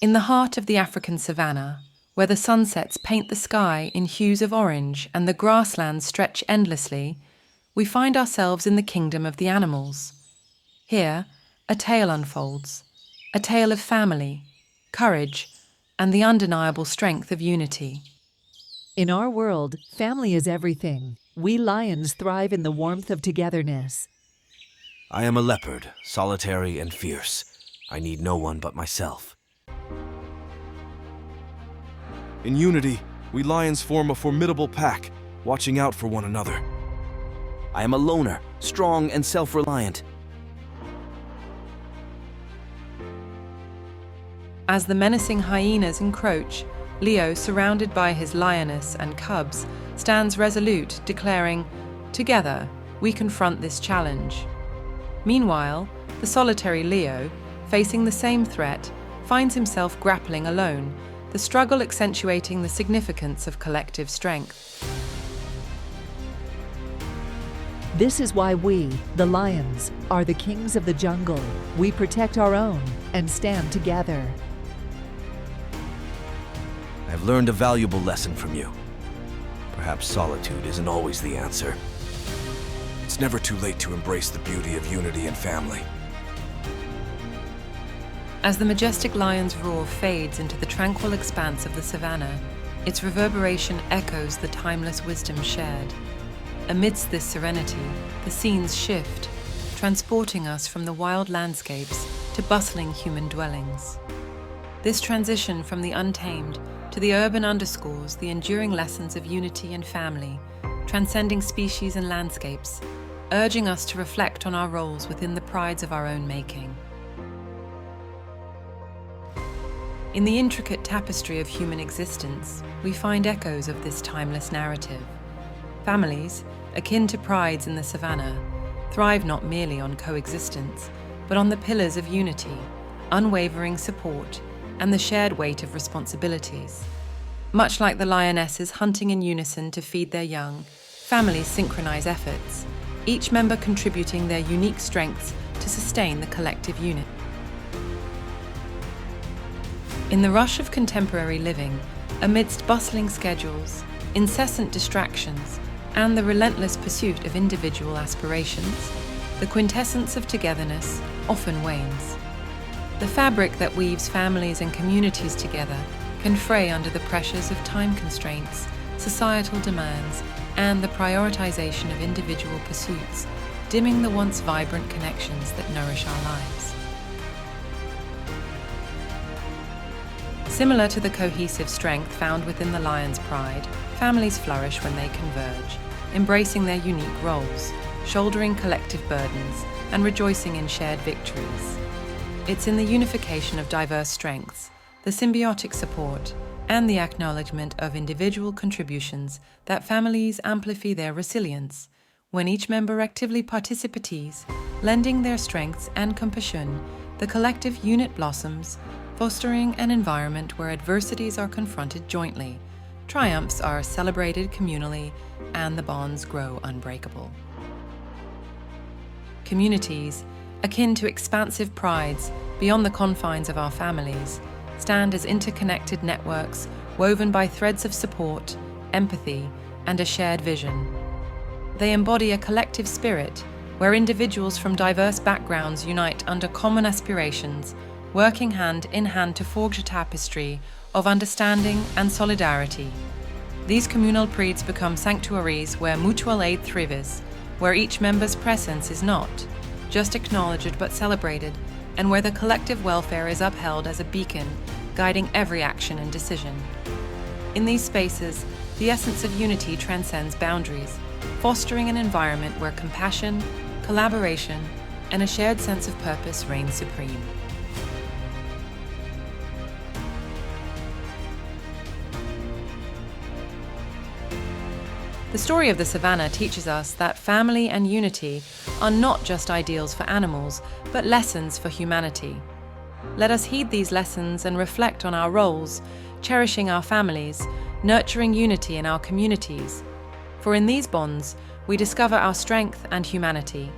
In the heart of the African savanna, where the sunsets paint the sky in hues of orange and the grasslands stretch endlessly, we find ourselves in the kingdom of the animals. Here, a tale unfolds, a tale of family, courage, and the undeniable strength of unity. In our world, family is everything. We lions thrive in the warmth of togetherness. I am a leopard, solitary and fierce. I need no one but myself. In unity, we lions form a formidable pack, watching out for one another. I am a loner, strong and self-reliant. As the menacing hyenas encroach, Leo, surrounded by his lioness and cubs, stands resolute, declaring, "Together, we confront this challenge." Meanwhile, the solitary Leo, facing the same threat, finds himself grappling alone, the struggle accentuating the significance of collective strength. This is why we, the lions, are the kings of the jungle. We protect our own and stand together. I've learned a valuable lesson from you. Perhaps solitude isn't always the answer. It's never too late to embrace the beauty of unity and family. As the majestic lion's roar fades into the tranquil expanse of the savanna, its reverberation echoes the timeless wisdom shared. Amidst this serenity, the scenes shift, transporting us from the wild landscapes to bustling human dwellings. This transition from the untamed to the urban underscores the enduring lessons of unity and family, transcending species and landscapes, urging us to reflect on our roles within the prides of our own making. In the intricate tapestry of human existence, we find echoes of this timeless narrative. Families, akin to prides in the savanna, thrive not merely on coexistence, but on the pillars of unity, unwavering support, and the shared weight of responsibilities. Much like the lionesses hunting in unison to feed their young, families synchronize efforts, each member contributing their unique strengths to sustain the collective unit. In the rush of contemporary living, amidst bustling schedules, incessant distractions, and the relentless pursuit of individual aspirations, the quintessence of togetherness often wanes. The fabric that weaves families and communities together can fray under the pressures of time constraints, societal demands, and the prioritization of individual pursuits, dimming the once vibrant connections that nourish our lives. Similar to the cohesive strength found within the lion's pride, families flourish when they converge, embracing their unique roles, shouldering collective burdens, and rejoicing in shared victories. It's in the unification of diverse strengths, the symbiotic support, and the acknowledgement of individual contributions that families amplify their resilience, when each member actively participates, lending their strengths and compassion, the collective unit blossoms, fostering an environment where adversities are confronted jointly, triumphs are celebrated communally, and the bonds grow unbreakable. Communities, akin to expansive prides beyond the confines of our families, stand as interconnected networks woven by threads of support, empathy, and a shared vision. They embody a collective spirit where individuals from diverse backgrounds unite under common aspirations, working hand in hand to forge a tapestry of understanding and solidarity. These communal prides become sanctuaries where mutual aid thrives, where each member's presence is not just acknowledged but celebrated, and where the collective welfare is upheld as a beacon, guiding every action and decision. In these spaces, the essence of unity transcends boundaries, fostering an environment where compassion, collaboration, and a shared sense of purpose reign supreme. The story of the savannah teaches us that family and unity are not just ideals for animals, but lessons for humanity. Let us heed these lessons and reflect on our roles, cherishing our families, nurturing unity in our communities. For in these bonds, we discover our strength and humanity,